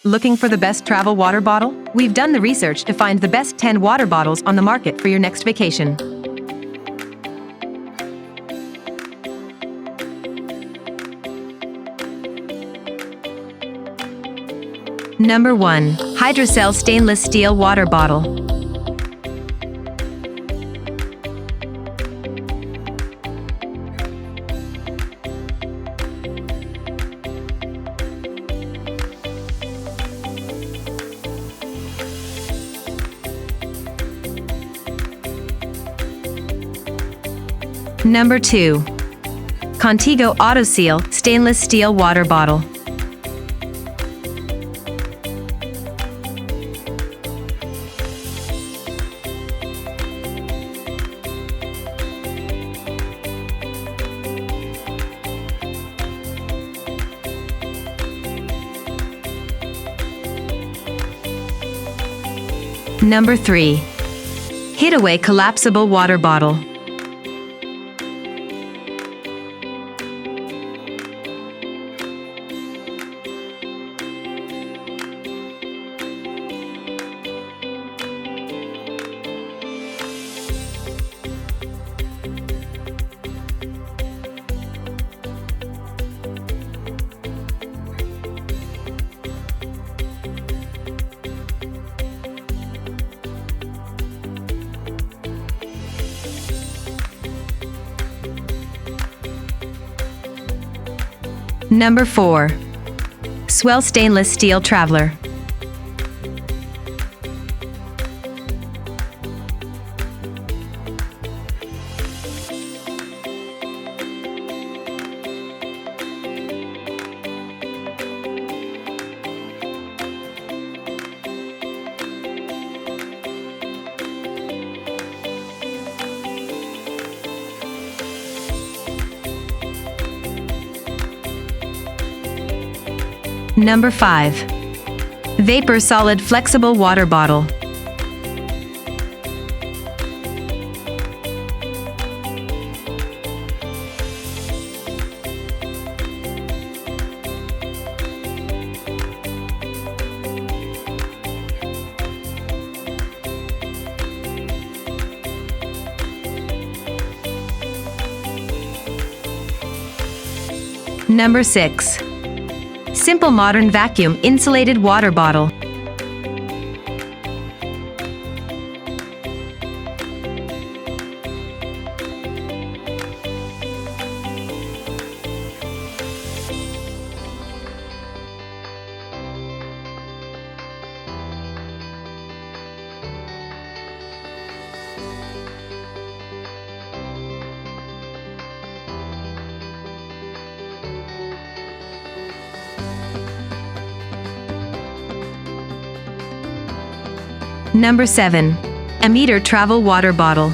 Looking for the best travel water bottle? We've done the research to find the best 10 water bottles on the market for your next vacation. Number 1. Hydrocell Stainless Steel Water Bottle. Number 2. Contigo AutoSeal Stainless Steel Water Bottle. Number 3. Hitaway Collapsible Water Bottle. Number 4. Swell Stainless Steel Traveler. Number 5. Vapor Solid Flexible Water Bottle. Number 6. Simple Modern Vacuum Insulated Water Bottle. Number 7. A meter travel water bottle.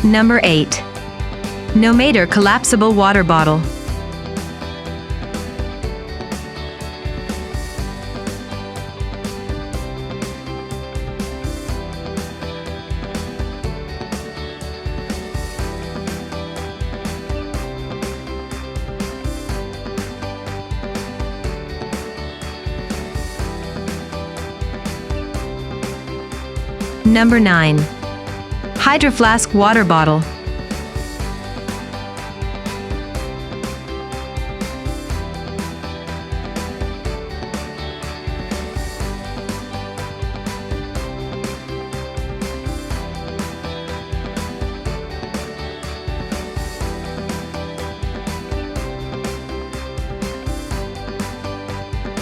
Number 8. No Mater Collapsible Water Bottle. Number 9. Hydro Flask Water Bottle.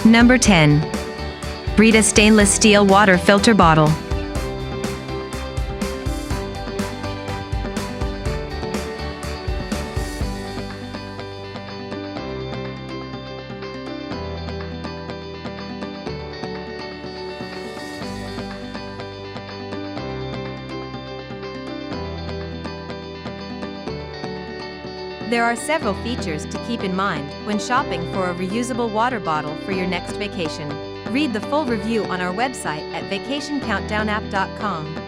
Number 10. Brita Stainless Steel Water Filter Bottle. There are several features to keep in mind when shopping for a reusable water bottle for your next vacation. Read the full review on our website at vacationcountdownapp.com.